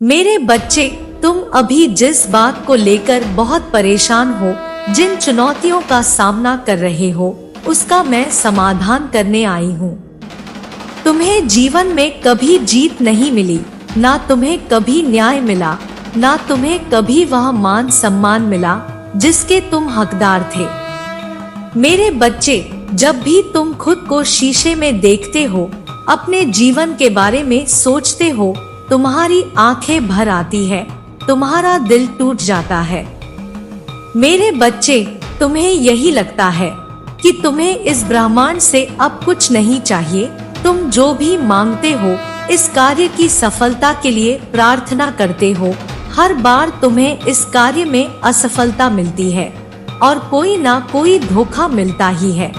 मेरे बच्चे, तुम अभी जिस बात को लेकर बहुत परेशान हो, जिन चुनौतियों का सामना कर रहे हो, उसका मैं समाधान करने आई हूँ। तुम्हें जीवन में कभी जीत नहीं मिली, ना तुम्हें कभी न्याय मिला, ना तुम्हें कभी वह मान सम्मान मिला जिसके तुम हकदार थे। मेरे बच्चे, जब भी तुम खुद को शीशे में देखते हो, अपने जीवन के बारे में सोचते हो, तुम्हारी आंखें भर आती है, तुम्हारा दिल टूट जाता है। मेरे बच्चे, तुम्हें यही लगता है कि तुम्हें इस ब्रह्मांड से अब कुछ नहीं चाहिए। तुम जो भी मांगते हो, इस कार्य की सफलता के लिए प्रार्थना करते हो, हर बार तुम्हें इस कार्य में असफलता मिलती है और कोई ना कोई धोखा मिलता ही है।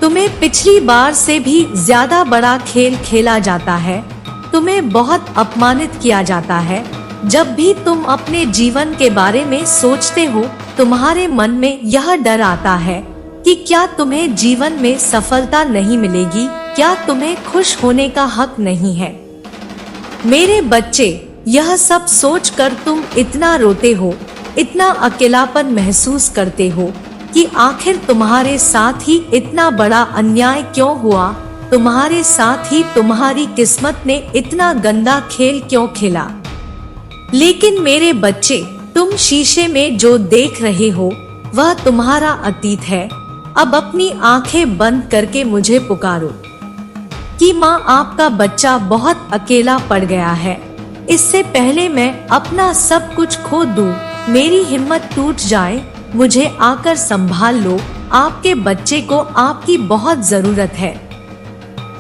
तुम्हें पिछली बार से भी ज्यादा बड़ा खेल खेला जाता है, तुम्हें बहुत अपमानित किया जाता है। जब भी तुम अपने जीवन के बारे में सोचते हो, तुम्हारे मन में यह डर आता है कि क्या तुम्हें जीवन में सफलता नहीं मिलेगी, क्या तुम्हें खुश होने का हक नहीं है। मेरे बच्चे, यह सब सोचकर तुम इतना रोते हो, इतना अकेलापन महसूस करते हो कि आखिर तुम्हारे साथ ही इतना बड़ा अन्याय क्यों हुआ, तुम्हारे साथ ही तुम्हारी किस्मत ने इतना गंदा खेल क्यों खेला। लेकिन मेरे बच्चे, तुम शीशे में जो देख रहे हो वह तुम्हारा अतीत है। अब अपनी आंखें बंद करके मुझे पुकारो कि माँ, आपका बच्चा बहुत अकेला पड़ गया है। इससे पहले मैं अपना सब कुछ खो दूं, मेरी हिम्मत टूट जाए, मुझे आकर संभाल लो। आपके बच्चे को आपकी बहुत जरूरत है।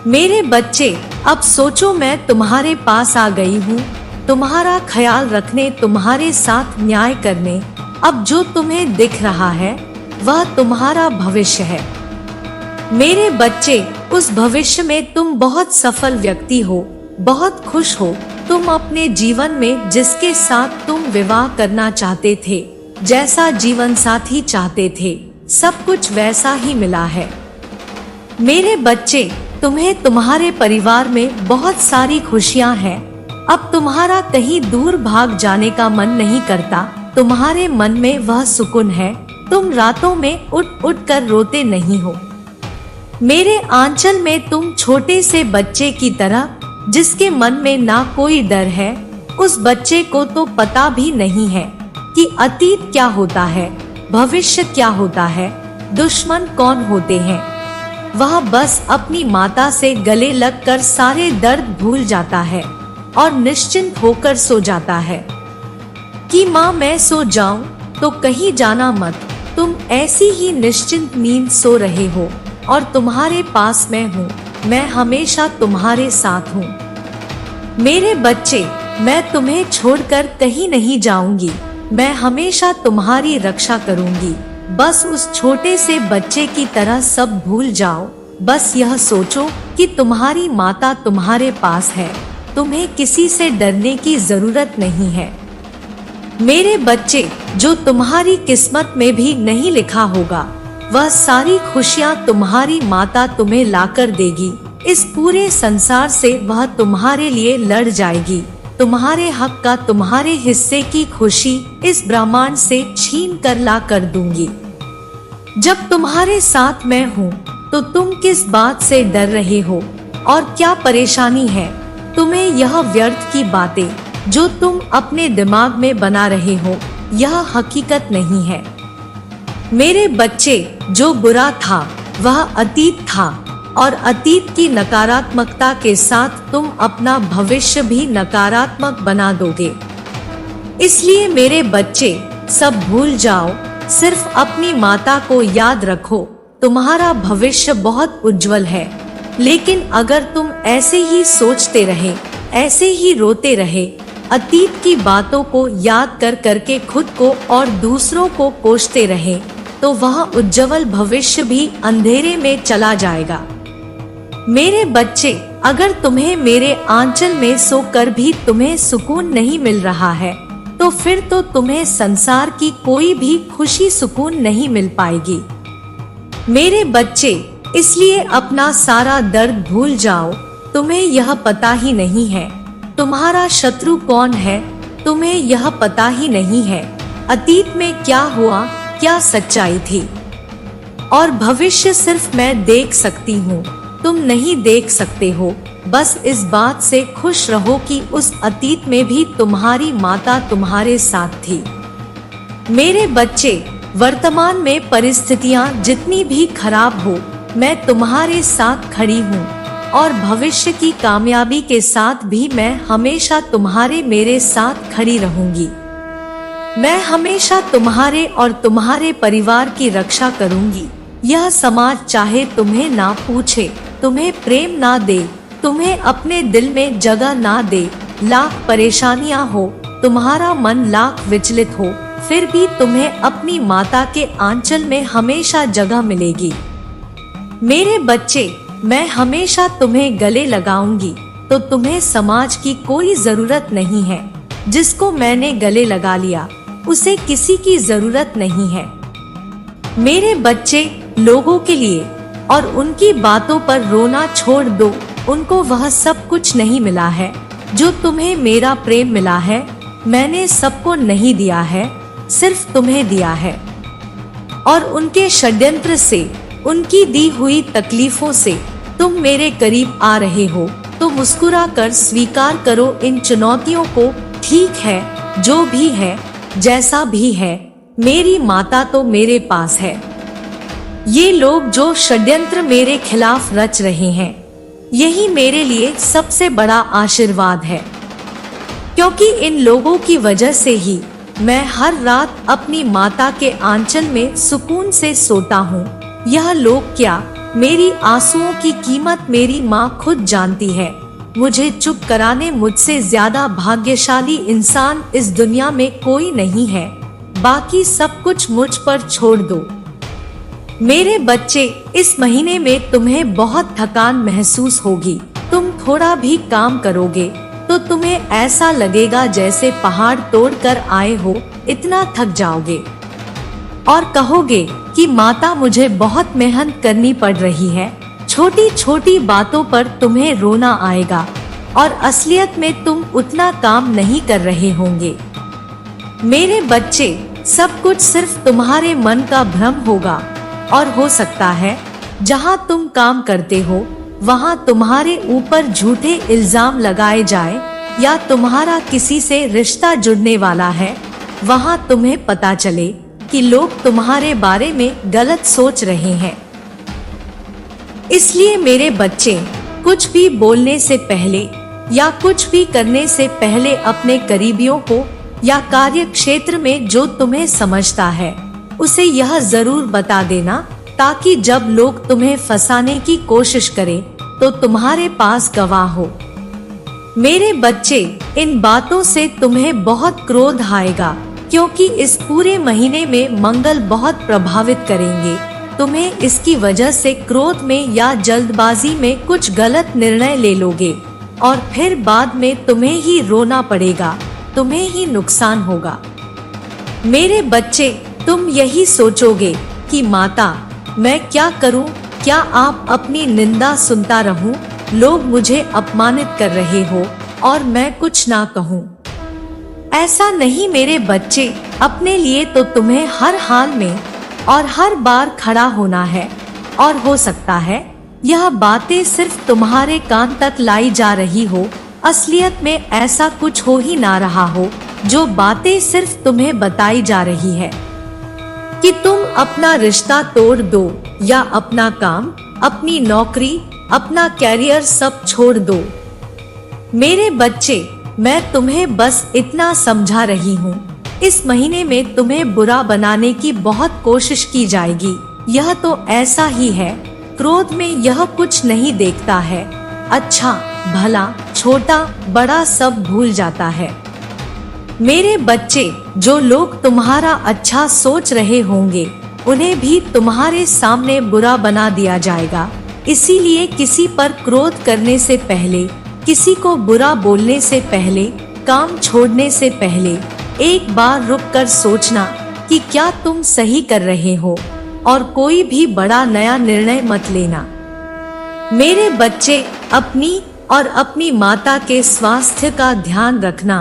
मेरे बच्चे, अब सोचो, मैं तुम्हारे पास आ गई हूँ, तुम्हारा ख्याल रखने, तुम्हारे साथ न्याय करने। अब जो तुम्हें दिख रहा है वह तुम्हारा भविष्य है। मेरे बच्चे, उस भविष्य में तुम बहुत सफल व्यक्ति हो, बहुत खुश हो। तुम अपने जीवन में जिसके साथ तुम विवाह करना चाहते थे, जैसा जीवन साथी चाहते थे, सब कुछ वैसा ही मिला है। मेरे बच्चे, तुम्हें तुम्हारे परिवार में बहुत सारी खुशियां हैं। अब तुम्हारा कहीं दूर भाग जाने का मन नहीं करता, तुम्हारे मन में वह सुकून है। तुम रातों में उठ उठ कर रोते नहीं हो। मेरे आंचल में तुम छोटे से बच्चे की तरह, जिसके मन में ना कोई डर है, उस बच्चे को तो पता भी नहीं है कि अतीत क्या होता है, भविष्य क्या होता है, दुश्मन कौन होते हैं। वह बस अपनी माता से गले लगकर सारे दर्द भूल जाता है और निश्चिंत होकर सो जाता है कि माँ, मैं सो जाऊं तो कहीं जाना मत। तुम ऐसी ही निश्चिंत नींद सो रहे हो और तुम्हारे पास मैं हूँ, मैं हमेशा तुम्हारे साथ हूँ। मेरे बच्चे, मैं तुम्हें छोड़कर कहीं नहीं जाऊंगी, मैं हमेशा तुम्हारी रक्षा करूंगी। बस उस छोटे से बच्चे की तरह सब भूल जाओ। बस यह सोचो कि तुम्हारी माता तुम्हारे पास है, तुम्हें किसी से डरने की जरूरत नहीं है। मेरे बच्चे, जो तुम्हारी किस्मत में भी नहीं लिखा होगा, वह सारी खुशियाँ तुम्हारी माता तुम्हें लाकर देगी। इस पूरे संसार से वह तुम्हारे लिए लड़ जाएगी। तुम्हारे हक का, तुम्हारे हिस्से की खुशी इस ब्रह्मांड से छीन कर ला कर दूंगी। जब तुम्हारे साथ मैं हूँ तो तुम किस बात से डर रहे हो और क्या परेशानी है। तुम्हें यह व्यर्थ की बातें जो तुम अपने दिमाग में बना रहे हो, यह हकीकत नहीं है। मेरे बच्चे, जो बुरा था वह अतीत था और अतीत की नकारात्मकता के साथ तुम अपना भविष्य भी नकारात्मक बना दोगे। इसलिए मेरे बच्चे, सब भूल जाओ, सिर्फ अपनी माता को याद रखो। तुम्हारा भविष्य बहुत उज्जवल है। लेकिन अगर तुम ऐसे ही सोचते रहे, ऐसे ही रोते रहे, अतीत की बातों को याद कर करके खुद को और दूसरों को कोसते रहे, तो वह उज्जवल भविष्य भी अंधेरे में चला जाएगा। मेरे बच्चे, अगर तुम्हें मेरे आंचल में सोकर भी तुम्हें सुकून नहीं मिल रहा है, तो फिर तो तुम्हें संसार की कोई भी खुशी सुकून नहीं मिल पाएगी। मेरे बच्चे, इसलिए अपना सारा दर्द भूल जाओ। तुम्हें यह पता ही नहीं है तुम्हारा शत्रु कौन है तुम्हें यह पता ही नहीं है। अतीत में क्या हुआ, क्या सच्चाई थी और भविष्य सिर्फ मैं देख सकती हूँ, तुम नहीं देख सकते हो। बस इस बात से खुश रहो कि उस अतीत में भी तुम्हारी माता तुम्हारे साथ थी। मेरे बच्चे, वर्तमान में परिस्थितियाँ जितनी भी खराब हो, मैं तुम्हारे साथ खड़ी हूँ और भविष्य की कामयाबी के साथ भी मैं हमेशा तुम्हारे मेरे साथ खड़ी रहूंगी। मैं हमेशा तुम्हारे और तुम्हारे परिवार की रक्षा करूंगी। यह समाज चाहे तुम्हें ना पूछे, तुम्हें प्रेम ना दे, तुम्हें अपने दिल में जगह ना दे, लाख परेशानियां हो, तुम्हारा मन लाख विचलित हो, फिर भी तुम्हें अपनी माता के आंचल में हमेशा जगह मिलेगी। मेरे बच्चे, मैं हमेशा तुम्हें गले लगाऊंगी, तो तुम्हें समाज की कोई जरूरत नहीं है। जिसको मैंने गले लगा लिया उसे किसी की जरूरत नहीं है। मेरे बच्चे, लोगों के लिए और उनकी बातों पर रोना छोड़ दो। उनको वह सब कुछ नहीं मिला है जो तुम्हें मेरा प्रेम मिला है। मैंने सबको नहीं दिया है, सिर्फ तुम्हें दिया है। और उनके षड्यंत्र से, उनकी दी हुई तकलीफों से तुम मेरे करीब आ रहे हो, तो मुस्कुरा कर स्वीकार करो इन चुनौतियों को। ठीक है, जो भी है, जैसा भी है, मेरी माता तो मेरे पास है। ये लोग जो षड्यंत्र मेरे खिलाफ रच रहे हैं, यही मेरे लिए सबसे बड़ा आशीर्वाद है, क्योंकि इन लोगों की वजह से ही मैं हर रात अपनी माता के आंचल में सुकून से सोता हूँ। यह लोग क्या, मेरी आंसुओं की कीमत मेरी माँ खुद जानती है। मुझे चुप कराने मुझसे ज्यादा भाग्यशाली इंसान इस दुनिया में कोई नहीं है। बाकी सब कुछ मुझ पर छोड़ दो। मेरे बच्चे, इस महीने में तुम्हें बहुत थकान महसूस होगी। तुम थोड़ा भी काम करोगे तो तुम्हें ऐसा लगेगा जैसे पहाड़ तोड़कर आए हो, इतना थक जाओगे और कहोगे कि माता, मुझे बहुत मेहनत करनी पड़ रही है। छोटी छोटी बातों पर तुम्हें रोना आएगा और असलियत में तुम उतना काम नहीं कर रहे होंगे। मेरे बच्चे, सब कुछ सिर्फ तुम्हारे मन का भ्रम होगा और हो सकता है जहां तुम काम करते हो वहां तुम्हारे ऊपर झूठे इल्जाम लगाए जाए या तुम्हारा किसी से रिश्ता जुड़ने वाला है, वहां तुम्हें पता चले कि लोग तुम्हारे बारे में गलत सोच रहे हैं। इसलिए मेरे बच्चे, कुछ भी बोलने से पहले या कुछ भी करने से पहले अपने करीबियों को या कार्य क्षेत्र में जो तुम्हें समझता है उसे यह जरूर बता देना, ताकि जब लोग तुम्हें फंसाने की कोशिश करें तो तुम्हारे पास गवाह हो। मेरे बच्चे, इन बातों से तुम्हें बहुत क्रोध आएगा, क्योंकि इस पूरे महीने में मंगल बहुत प्रभावित करेंगे। तुम्हें इसकी वजह से क्रोध में या जल्दबाजी में कुछ गलत निर्णय ले लोगे और फिर बाद में तुम्हें ही रोना पड़ेगा, तुम्हें ही नुकसान होगा। मेरे बच्चे, तुम यही सोचोगे कि माता, मैं क्या करूं? क्या आप अपनी निंदा सुनता रहूं? लोग मुझे अपमानित कर रहे हो और मैं कुछ ना कहूं। ऐसा नहीं मेरे बच्चे, अपने लिए तो तुम्हें हर हाल में और हर बार खड़ा होना है। और हो सकता है यह बातें सिर्फ तुम्हारे कान तक लाई जा रही हो, असलियत में ऐसा कुछ हो ही ना रहा हो। जो बातें सिर्फ तुम्हें बताई जा रही है कि तुम अपना रिश्ता तोड़ दो या अपना काम, अपनी नौकरी, अपना कैरियर सब छोड़ दो। मेरे बच्चे, मैं तुम्हें बस इतना समझा रही हूँ। इस महीने में तुम्हें बुरा बनाने की बहुत कोशिश की जाएगी। यह तो ऐसा ही है, क्रोध में यह कुछ नहीं देखता है। अच्छा, भला, छोटा, बड़ा सब भूल जाता है। मेरे बच्चे, जो लोग तुम्हारा अच्छा सोच रहे होंगे उन्हें भी तुम्हारे सामने बुरा बना दिया जाएगा। इसीलिए किसी पर क्रोध करने से पहले, किसी को बुरा बोलने से पहले, काम छोड़ने से पहले एक बार रुक कर सोचना कि क्या तुम सही कर रहे हो और कोई भी बड़ा नया निर्णय मत लेना। मेरे बच्चे, अपनी और अपनी माता के स्वास्थ्य का ध्यान रखना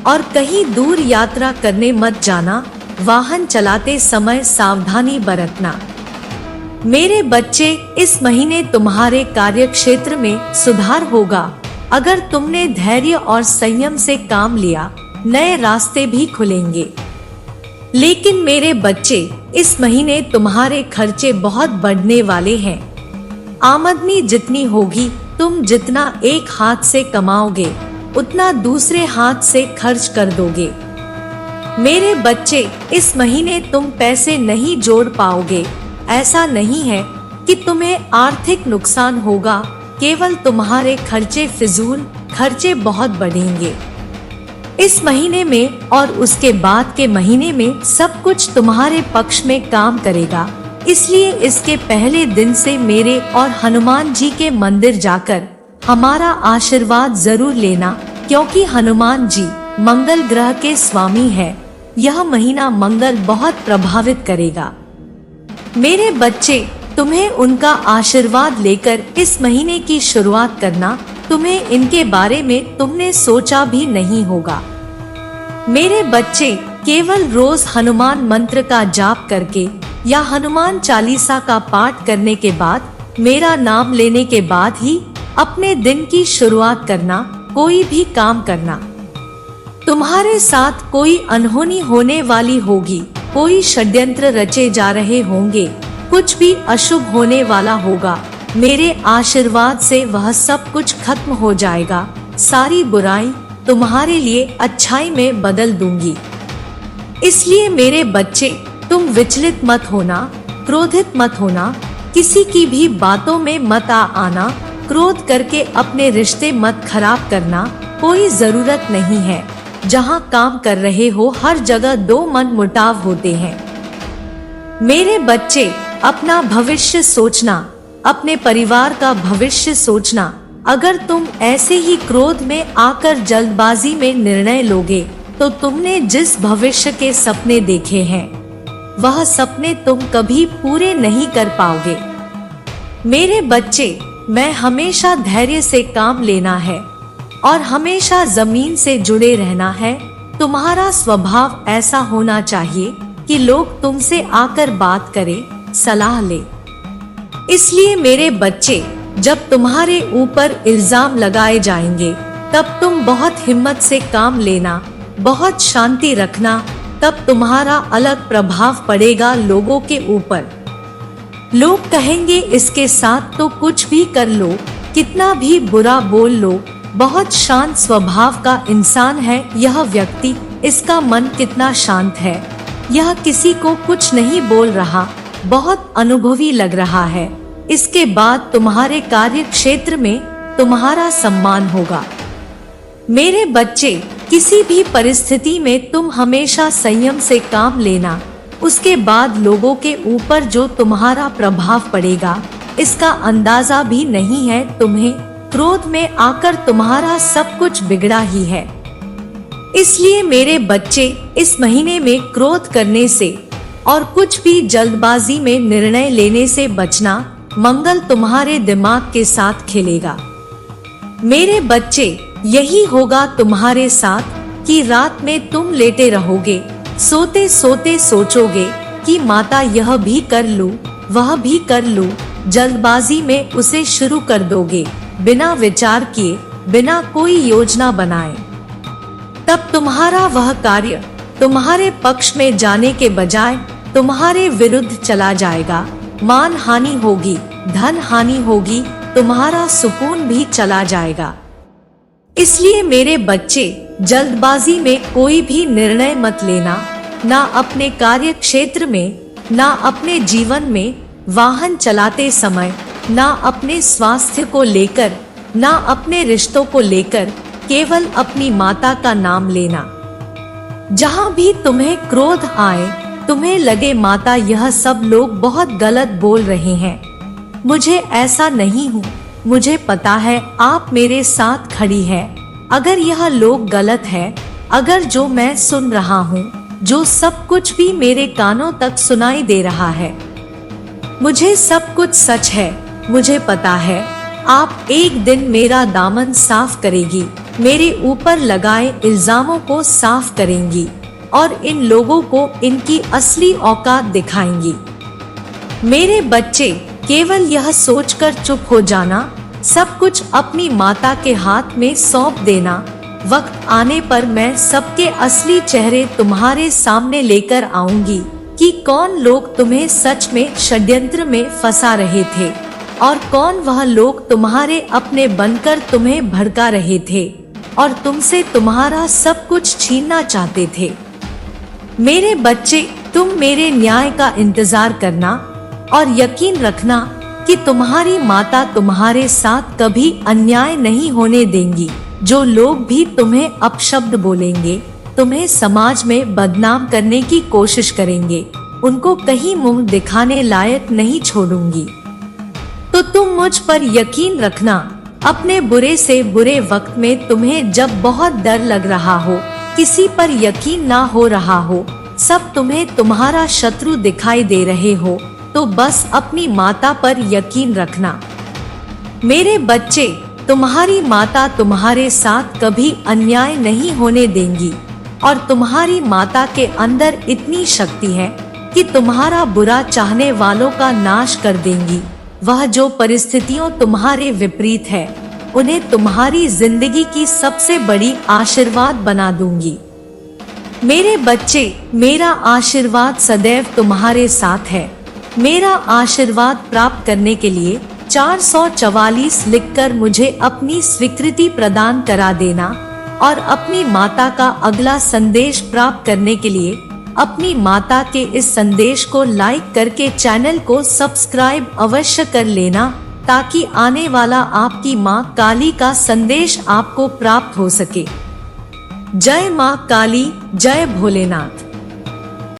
और कहीं दूर यात्रा करने मत जाना। वाहन चलाते समय सावधानी बरतना। मेरे बच्चे, इस महीने तुम्हारे कार्य क्षेत्र में सुधार होगा। अगर तुमने धैर्य और संयम से काम लिया, नए रास्ते भी खुलेंगे। लेकिन मेरे बच्चे, इस महीने तुम्हारे खर्चे बहुत बढ़ने वाले हैं। आमदनी जितनी होगी, तुम जितना एक हाथ से कमाओगे, उतना दूसरे हाथ से खर्च कर दोगे। मेरे बच्चे, इस महीने तुम पैसे नहीं जोड़ पाओगे। ऐसा नहीं है कि तुम्हें आर्थिक नुकसान होगा, केवल तुम्हारे खर्चे फिजूल खर्चे बहुत बढ़ेंगे। इस महीने में और उसके बाद के महीने में सब कुछ तुम्हारे पक्ष में काम करेगा। इसलिए इसके पहले दिन से मेरे और हनुमान जी के मंदिर जाकर हमारा आशीर्वाद जरूर लेना, क्योंकि हनुमान जी मंगल ग्रह के स्वामी है। यह महीना मंगल बहुत प्रभावित करेगा। मेरे बच्चे, तुम्हें उनका आशीर्वाद लेकर इस महीने की शुरुआत करना। तुम्हें इनके बारे में तुमने सोचा भी नहीं होगा। मेरे बच्चे, केवल रोज हनुमान मंत्र का जाप करके या हनुमान चालीसा का पाठ करने के बाद, मेरा नाम लेने के बाद ही अपने दिन की शुरुआत करना। कोई भी काम करना। तुम्हारे साथ कोई अनहोनी होने वाली होगी, कोई षड्यंत्र रचे जा रहे होंगे, कुछ भी अशुभ होने वाला होगा। मेरे आशीर्वाद से वह सब कुछ खत्म हो जाएगा। सारी बुराई तुम्हारे लिए अच्छाई में बदल दूंगी। इसलिए मेरे बच्चे, तुम विचलित मत होना, क्रोधित मत होना, किसी की भी बातों में मत आना, क्रोध करके अपने रिश्ते मत खराब करना। कोई जरूरत नहीं है। जहाँ काम कर रहे हो, हर जगह दो मन मुटाव होते हैं। मेरे बच्चे, अपना भविष्य सोचना, अपने परिवार का भविष्य सोचना। अगर तुम ऐसे ही क्रोध में आकर जल्दबाजी में निर्णय लोगे, तो तुमने जिस भविष्य के सपने देखे हैं, वह सपने तुम कभी पूरे नहीं कर पाओगे। मेरे बच्चे, मैं हमेशा धैर्य से काम लेना है और हमेशा जमीन से जुड़े रहना है। तुम्हारा स्वभाव ऐसा होना चाहिए कि लोग तुमसे आकर बात करें, सलाह ले। इसलिए मेरे बच्चे, जब तुम्हारे ऊपर इल्जाम लगाए जाएंगे, तब तुम बहुत हिम्मत से काम लेना, बहुत शांति रखना। तब तुम्हारा अलग प्रभाव पड़ेगा लोगों के ऊपर। लोग कहेंगे, इसके साथ तो कुछ भी कर लो, कितना भी बुरा बोल लो, बहुत शांत स्वभाव का इंसान है यह व्यक्ति, इसका मन कितना शांत है, यह किसी को कुछ नहीं बोल रहा, बहुत अनुभवी लग रहा है। इसके बाद तुम्हारे कार्य क्षेत्र में तुम्हारा सम्मान होगा। मेरे बच्चे, किसी भी परिस्थिति में तुम हमेशा संयम से काम लेना। उसके बाद लोगों के ऊपर जो तुम्हारा प्रभाव पड़ेगा, इसका अंदाजा भी नहीं है तुम्हें। क्रोध में आकर तुम्हारा सब कुछ बिगड़ा ही है। इसलिए मेरे बच्चे, इस महीने में क्रोध करने से और कुछ भी जल्दबाजी में निर्णय लेने से बचना। मंगल तुम्हारे दिमाग के साथ खेलेगा। मेरे बच्चे, यही होगा तुम्हारे साथ कि रात में तुम लेटे रहोगे, सोते सोते सोचोगे कि माता यह भी कर लूं, वह भी कर लूं। जल्दबाजी में उसे शुरू कर दोगे, बिना विचार किए, बिना कोई योजना बनाए। तब तुम्हारा वह कार्य तुम्हारे पक्ष में जाने के बजाय तुम्हारे विरुद्ध चला जाएगा। मान हानि होगी, धन हानि होगी, तुम्हारा सुकून भी चला जाएगा। इसलिए मेरे बच्चे, जल्दबाजी में कोई भी निर्णय मत लेना, ना अपने कार्य क्षेत्र में, ना अपने जीवन में, वाहन चलाते समय, ना अपने स्वास्थ्य को लेकर, ना अपने रिश्तों को लेकर। केवल अपनी माता का नाम लेना। जहाँ भी तुम्हें क्रोध आए, तुम्हें लगे माता यह सब लोग बहुत गलत बोल रहे हैं, मुझे ऐसा नहीं हूँ, मुझे पता है आप मेरे साथ खड़ी है। अगर यह लोग गलत है, अगर जो मैं सुन रहा हूँ, जो सब कुछ भी मेरे कानों तक सुनाई दे रहा है, मुझे सब कुछ सच है, मुझे पता है आप एक दिन मेरा दामन साफ करेगी, मेरे ऊपर लगाए इल्जामों को साफ करेंगी और इन लोगों को इनकी असली औकात दिखाएंगी। मेरे बच्चे, केवल यह सोचकर चुप हो जाना, सब कुछ अपनी माता के हाथ में सौंप देना। वक्त आने पर मैं सबके असली चेहरे तुम्हारे सामने लेकर आऊंगी कि कौन लोग तुम्हें सच में षड्यंत्र में फंसा रहे थे और कौन वह लोग तुम्हारे अपने बनकर तुम्हें भड़का रहे थे और तुमसे तुम्हारा सब कुछ छीनना चाहते थे। मेरे बच्चे, तुम मेरे न्याय का इंतजार करना और यकीन रखना कि तुम्हारी माता तुम्हारे साथ कभी अन्याय नहीं होने देंगी। जो लोग भी तुम्हें अपशब्द बोलेंगे, तुम्हें समाज में बदनाम करने की कोशिश करेंगे, उनको कहीं मुंह दिखाने लायक नहीं छोड़ूंगी। तो तुम मुझ पर यकीन रखना। अपने बुरे से बुरे वक्त में तुम्हें जब बहुत डर लग रहा हो, किसी पर यकीन ना हो रहा हो, सब तुम्हें तुम्हारा शत्रु दिखाई दे रहे हो, तो बस अपनी माता पर यकीन रखना। मेरे बच्चे, तुम्हारी माता तुम्हारे साथ कभी अन्याय नहीं होने देंगी और तुम्हारी माता के अंदर इतनी शक्ति है कि तुम्हारा बुरा चाहने वालों का नाश कर देंगी। वह जो परिस्थितियों तुम्हारे विपरीत है, उन्हें तुम्हारी जिंदगी की सबसे बड़ी आशीर्वाद बना दूंगी। मेरे बच्चे, मेरा आशीर्वाद सदैव तुम्हारे साथ है। मेरा आशीर्वाद प्राप्त करने के लिए 444 लिखकर मुझे अपनी स्वीकृति प्रदान करा देना और अपनी माता का अगला संदेश प्राप्त करने के लिए अपनी माता के इस संदेश को लाइक करके चैनल को सब्सक्राइब अवश्य कर लेना, ताकि आने वाला आपकी माँ काली का संदेश आपको प्राप्त हो सके। जय माँ काली, जय भोलेनाथ।